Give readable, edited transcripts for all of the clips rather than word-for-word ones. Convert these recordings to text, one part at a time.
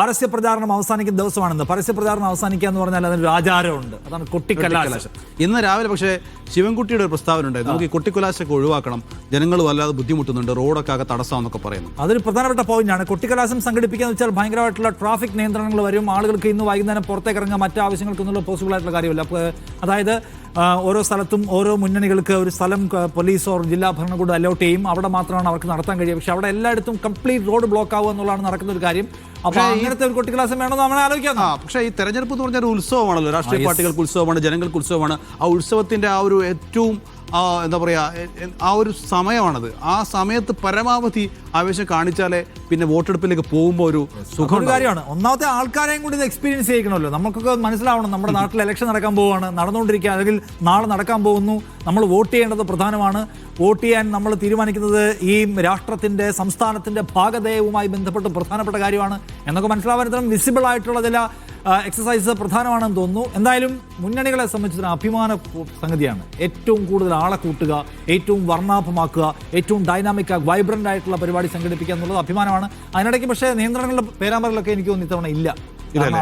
പരസ്യ പ്രചാരണം അവസാനിക്കുന്ന ദിവസമാണെന്ന്. പരസ്യ പ്രചാരണം അവസാനിക്കുക എന്ന് പറഞ്ഞാൽ അതിനൊരു ആചാരമുണ്ട്, അതാണ് കൊട്ടിക്കലാശം. ഇന്ന് രാവിലെ പക്ഷേ ശിവൻകുട്ടിയുടെ ഒരു പ്രസ്താവന ഉണ്ടായിരുന്നു, നമുക്ക് ഈ കൊട്ടിക്കലാശമൊക്കെ ഒഴിവാക്കണം, ജനങ്ങൾ വല്ലാതെ ബുദ്ധിമുട്ടുന്നുണ്ട്, റോഡൊക്കെ ആകെ തടസ്സമെന്നൊക്കെ പറയുന്നു. അതൊരു പ്രധാനപ്പെട്ട പോയിന്റാണ്. കൊട്ടിക്കലാശം സംഘടിപ്പിക്കുക എന്ന് വെച്ചാൽ ഭയങ്കരമായിട്ടുള്ള ട്രാഫിക് നിയന്ത്രണങ്ങൾ വരും, ആളുകൾക്ക് ഇന്ന് വൈകുന്നേരം പുറത്തേക്ക് ഇറങ്ങാൻ മറ്റു ആവശ്യങ്ങൾക്കൊന്നുള്ള പോസിബിൾ ആയിട്ടുള്ള കാര്യമില്ല. അതായത് ഓരോ സ്ഥലത്തും ഓരോ മുന്നണികൾക്ക് ഒരു സ്ഥലം പോലീസോ ജില്ലാ ഭരണകൂടം അലോട്ട് ചെയ്യും, അവിടെ മാത്രമാണ് അവർക്ക് നടത്താൻ കഴിയുക. പക്ഷെ അവിടെ എല്ലായിടത്തും കംപ്ലീറ്റ് റോഡ് ബ്ലോക്ക് ആവുക എന്നുള്ളതാണ് നടക്കുന്ന ഒരു കാര്യം. അപ്പൊ അങ്ങനത്തെ ഒരു കൊട്ടിക്കലാശം വേണമെന്ന് നമ്മൾ ആലോചിക്കാം. പക്ഷേ ഈ തെരഞ്ഞെടുപ്പ് എന്ന് പറഞ്ഞാൽ ഒരു ഉത്സവമാണല്ലോ, രാഷ്ട്രീയ പാർട്ടികൾക്ക് ഉത്സവമാണ്, ജനങ്ങൾക്ക് ഉത്സവമാണ്. ആ ഉത്സവത്തിന്റെ ആ ഒരു ഏറ്റവും എന്താ പറയുക, ആ ഒരു സമയമാണത്. ആ സമയത്ത് പരമാവധി ആവേശം കാണിച്ചാലേ പിന്നെ വോട്ടെടുപ്പിലേക്ക് പോകുമ്പോൾ ഒരു സുഖം കാര്യമാണ്. ഒന്നാമത്തെ ആൾക്കാരെയും കൂടി ഇത് എക്സ്പീരിയൻസ് ചെയ്യിക്കണമല്ലോ. നമുക്കൊക്കെ മനസ്സിലാവണം, നമ്മുടെ നാട്ടിൽ ഇലക്ഷൻ നടക്കാൻ പോവുകയാണ്, നടന്നുകൊണ്ടിരിക്കുക, അല്ലെങ്കിൽ നാളെ നടക്കാൻ പോകുന്നു, നമ്മൾ വോട്ട് ചെയ്യേണ്ടത് പ്രധാനമാണ്. വോട്ട് ചെയ്യാൻ നമ്മൾ തീരുമാനിക്കുന്നത് ഈ രാഷ്ട്രത്തിന്റെ സംസ്ഥാനത്തിന്റെ ഭാഗധേയവുമായി ബന്ധപ്പെട്ട് പ്രധാനപ്പെട്ട കാര്യമാണ് എന്നൊക്കെ മനസ്സിലാവാൻ ഇത്തരം വിസിബിൾ ആയിട്ടുള്ള ചില എക്സസൈസ് പ്രധാനമാണെന്ന് തോന്നുന്നു. എന്തായാലും മുന്നണികളെ സംബന്ധിച്ചിടത്തോളം അഭിമാന സംഗതിയാണ്. ഏറ്റവും കൂടുതൽ ആളെ കൂട്ടുക, ഏറ്റവും വർണ്ണാഭമാക്കുക, ഏറ്റവും ഡൈനാമിക് വൈബ്രന്റ് ആയിട്ടുള്ള പരിപാടി സംഘടിപ്പിക്കുക എന്നുള്ളത് അഭിമാനമാണ്. അതിനിടയ്ക്ക് പക്ഷേ നിയന്ത്രണങ്ങളുടെ പേരാമ്പറലൊക്കെ എനിക്ക് തോന്നുന്നു ഇത്തവണ ഇല്ല.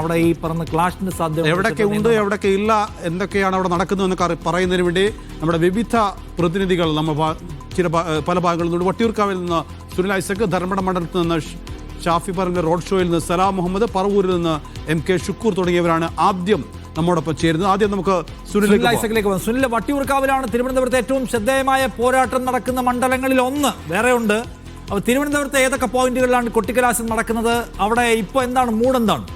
അവിടെ ഈ പറഞ്ഞ ക്ലാഷിന് സാധ്യത എവിടെയൊക്കെ ഉണ്ട് എവിടെയൊക്കെ ഇല്ല, എന്തൊക്കെയാണ് അവിടെ നടക്കുന്നതെന്നൊക്കെ പറയുന്നതിന് വേണ്ടി നമ്മുടെ വിവിധ പ്രതിനിധികൾ നമ്മൾ പല ഭാഗങ്ങളിൽ നിന്ന്, വട്ടിയൂർക്കാവിൽ നിന്ന് സുനിൽ ഐസക്, ധർമ്മട മണ്ഡലത്തിൽ നിന്ന് ഷാഫി പറമ്പിൽ റോഡ് ഷോയിൽ നിന്ന് സലാം മുഹമ്മദ്, പറവൂരിൽ നിന്ന് MK ഷുക്കൂർ തുടങ്ങിയവരാണ് ആദ്യം നമ്മോടൊപ്പം ചേരുന്നത്. ആദ്യം നമുക്ക് സുനിൽ ഐസക്കിലേക്ക് പോകാം. സുനിൽ, വട്ടിയൂർക്കാവിലാണ് തിരുവനന്തപുരത്ത് ഏറ്റവും ശ്രദ്ധേയമായ പോരാട്ടം നടക്കുന്ന മണ്ഡലങ്ങളിൽ ഒന്ന് വേറെ ഉണ്ട്. തിരുവനന്തപുരത്ത് ഏതൊക്കെ പോയിന്റുകളിലാണ് കൊട്ടിക്കലാശം നടക്കുന്നത്? അവിടെ ഇപ്പോൾ എന്താണ് മൂഡ്, എന്താണ്?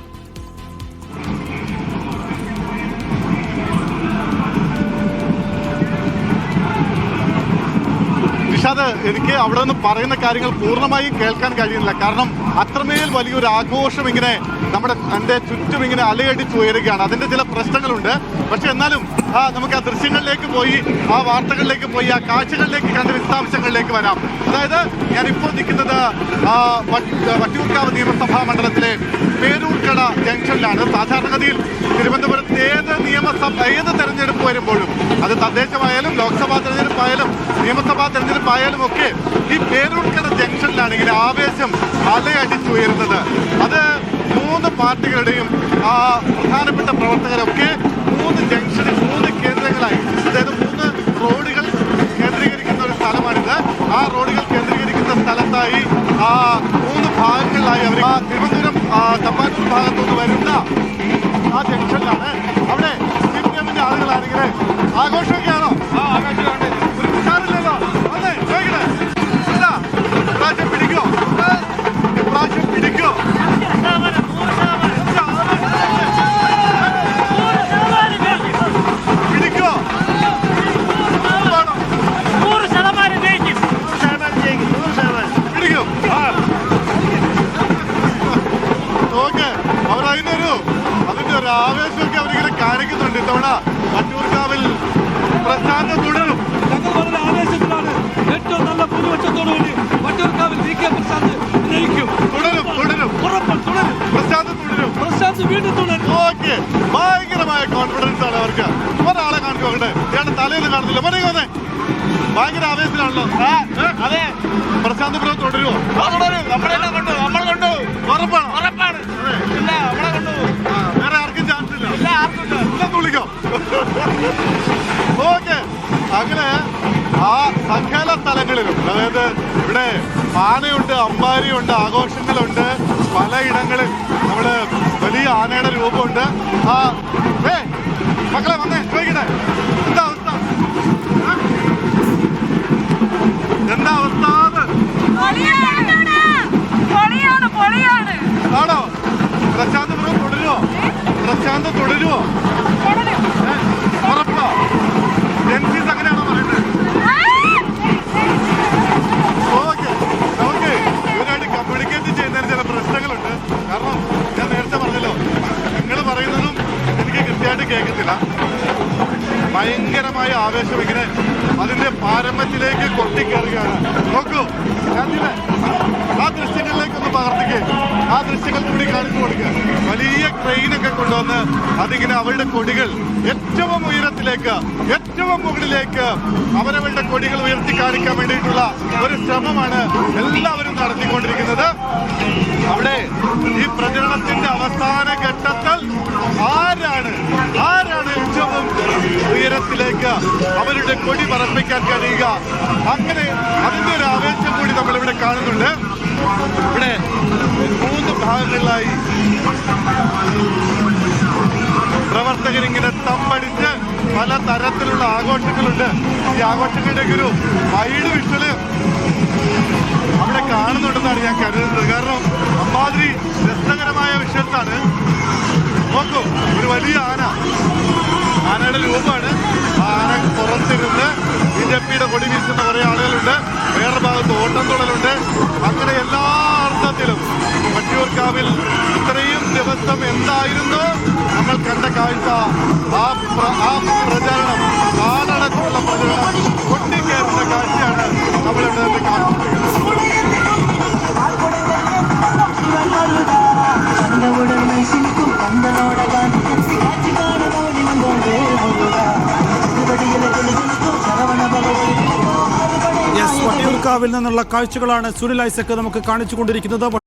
നിഷാദ്, എനിക്ക് അവിടെ നിന്ന് പറയുന്ന കാര്യങ്ങൾ പൂർണ്ണമായും കേൾക്കാൻ കഴിയുന്നില്ല. കാരണം അത്രമേൽ വലിയൊരു ആഘോഷം ഇങ്ങനെ എൻ്റെ ചുറ്റും ഇങ്ങനെ അലയടിച്ച് ഉയരുകയാണ്. അതിൻ്റെ ചില പ്രശ്നങ്ങളുണ്ട്. പക്ഷെ എന്നാലും നമുക്ക് ആ ദൃശ്യങ്ങളിലേക്ക് പോയി, ആ വാർത്തകളിലേക്ക് പോയി, ആ കാഴ്ചകളിലേക്ക് കണ്ട വിശദാംശങ്ങളിലേക്ക് വരാം. അതായത് ഞാനിപ്പോൾ നിൽക്കുന്നത് വട്ടിയൂർക്കാവ് നിയമസഭാ മണ്ഡലത്തിലെ പേരൂർക്കട ജംഗ്ഷനിലാണ്. സാധാരണഗതിയിൽ തിരുവനന്തപുരത്ത് ഏത് തെരഞ്ഞെടുപ്പ് വരുമ്പോഴും, അത് തദ്ദേശമായാലും ലോക്സഭാ തെരഞ്ഞെടുപ്പായാലും നിയമസഭാ തെരഞ്ഞെടുപ്പായാലും ഒക്കെ ഈ പേരൂർക്കട ജംഗ്ഷനിലാണ് ഇങ്ങനെ ആവേശം അലയടിച്ചുയരുന്നത്. അത് 3 പാർട്ടികളുടെയും പ്രധാനപ്പെട്ട പ്രവർത്തകരൊക്കെ 3 ജംഗ്ഷനിൽ 3 കേന്ദ്രങ്ങളായി, അതായത് 3 റോഡുകൾ കേന്ദ്രീകരിക്കുന്ന ഒരു സ്ഥലമാണിത്. ആ റോഡുകൾ കേന്ദ്രീകരിക്കുന്ന സ്ഥലത്തായി 3 ഭാഗങ്ങളിലായി അവർ തിരുവനന്തപുരം തമ്പാനൂർ ഭാഗത്തുനിന്ന് വരുന്ന ആ ജംഗ്ഷനിലാണ്. അവിടെ CPM-ന്റെ ആളുകളാണെങ്കിൽ ആഘോഷമൊക്കെയാണോ? ഒരു ഉഷാറില്ലല്ലോ. അതെ, ചോദിക്കണേ, ഇപ്രാവശ്യം പിടിക്കോ? ഇപ്രാവശ്യം പിടിക്കോ? അതിന്റെ ഒരു ആവേശമൊക്കെ അവരിങ്ങനെ കാണിക്കുന്നുണ്ട്. ഇത്തവണ വട്ടിയൂർക്കാവിൽ പ്രശാന്ത് തുടരും. ഞങ്ങൾ വളരെ ആവേശത്തിലാണ്. ഏറ്റവും നല്ല ഭൂരിപക്ഷത്തോടുകൂടി വട്ടിയൂർക്കാവിൽ VK പ്രശാന്ത് ജയിക്കും. തുടരും. പ്രശാന്ത് വീണ്ടും തുടരും. ഓക്കെ, ഭയങ്കരമായ കോൺഫിഡൻസ് ആണ് അവർക്ക്. ഒരാളെ കാണിക്കുന്നുണ്ട്, ഇയാളുടെ തലയിൽ കാണുന്നില്ല. പറയുന്നേ ഭയങ്കര ആവേശത്തിലാണല്ലോ. അതെ, പ്രശാന്ത് ബ്രോ തുടരുമോ? നമ്മൾ കൊണ്ടു. ഉറപ്പാണ്. വേറെ ആർക്കും ചാൻസ് ഇല്ല. ഇല്ലെന്ന് വിളിക്കോ? ഓക്കെ, അങ്ങനെ ആ സകല സ്ഥലങ്ങളിലും, അതായത് ഇവിടെ ആനയുണ്ട്, അമ്പാരിയുണ്ട്, ആഘോഷങ്ങളുണ്ട്. പലയിടങ്ങളിൽ നമ്മുടെ വലിയ ആനയുടെ രൂപമുണ്ട്. മക്കളെ വന്നേ, ചോദിക്കട്ടെ, എന്താ അവസ്ഥ? ആണോ? പ്രശാന്ത് ബ്രോ തുടരുമോ? ഉറപ്പോ? ജെൻസീസ് അങ്ങനെയാണോ പറയുന്നത്? ഓക്കെ, നമുക്ക് ഇവരായിട്ട് കമ്മ്യൂണിക്കേറ്റ് ചെയ്യുന്നതിന് ചില പ്രശ്നങ്ങളുണ്ട്. കാരണം ഞാൻ നേരത്തെ പറഞ്ഞല്ലോ, നിങ്ങൾ പറയുന്നതും എനിക്ക് കൃത്യമായിട്ട് കേൾക്കുന്നില്ല. ഭയങ്കരമായ ആവേശം ഇങ്ങനെ അതിന്റെ പാരമ്പര്യത്തിലേക്ക് കൊട്ടിക്കയറുകയാണ്. നോക്കൂ, ആ ദൃശ്യങ്ങളിലേക്കൊന്ന് പകർത്തിക്കേ. ആ ദൃശ്യങ്ങൾ കൂടി കാണിച്ചു കൊടുക്കുക. വലിയ ട്രെയിനൊക്കെ കൊണ്ടുവന്ന് അതിങ്ങനെ അവരുടെ കൊടികൾ ഏറ്റവും ഉയരത്തിലേക്ക്, ഏറ്റവും മുകളിലേക്ക് അവരവരുടെ കൊടികൾ ഉയർത്തി കാണിക്കാൻ വേണ്ടിയിട്ടുള്ള ഒരു ശ്രമമാണ് എല്ലാവരും നടത്തിക്കൊണ്ടിരിക്കുന്നത്. അവിടെ ഈ പ്രചരണത്തിന്റെ അവസാന ഘട്ടത്തിൽ ആരാണ് ഏറ്റവും ഉയരത്തിലേക്ക് അവരുടെ കൊടി പറപ്പിക്കാൻ കഴിയുക, അങ്ങനെ അതിന്റെ ഒരു ആവേശം കൂടി നമ്മളിവിടെ കാണുന്നുണ്ട്. ഇവിടെ 3 ഭാഗങ്ങളിലായി പ്രവർത്തകരിങ്ങനെ തമ്പടിച്ച് പല തരത്തിലുള്ള ആഘോഷങ്ങളുണ്ട്. ഈ ആഘോഷങ്ങളുടെ ഒരു വൈഡ് വിഷ്വല് അവിടെ കാണുന്നുണ്ടെന്നാണ് ഞാൻ കരുതുന്നത്. കാരണം അമ്മാതിരി രസകരമായ വിഷ്വൽസാണ്. നോക്കൂ, ഒരു വലിയ ആനയുടെ രൂപമാണ്. ആ ആന പുറത്തിരുന്ന് BJP-യുടെ കൊടി വീശുന്ന കുറെ ആളുകളുണ്ട്. വേറെ ഭാഗത്ത് ഓട്ടം തുടലുണ്ട്. അങ്ങനെ എല്ലാ അർത്ഥത്തിലും വട്ടിയൂർക്കാവിൽ ഇത്രയും ദിവസം എന്തായിരുന്നു നമ്മൾ കണ്ട കാഴ്ച, ആ പ്രചരണം, നാടടക്കമുള്ള പ്രചരണം കൊണ്ടിക്കയറുന്ന കാഴ്ചയാണ് നമ്മളിവിടെ നിന്ന് കാണുന്നത്. വട്ടിയൂർക്കാവിൽ നിന്നുള്ള കാഴ്ചകളാണ് സുനിൽ ഐസക് നമുക്ക് കാണിച്ചുകൊണ്ടിരിക്കുന്നത്.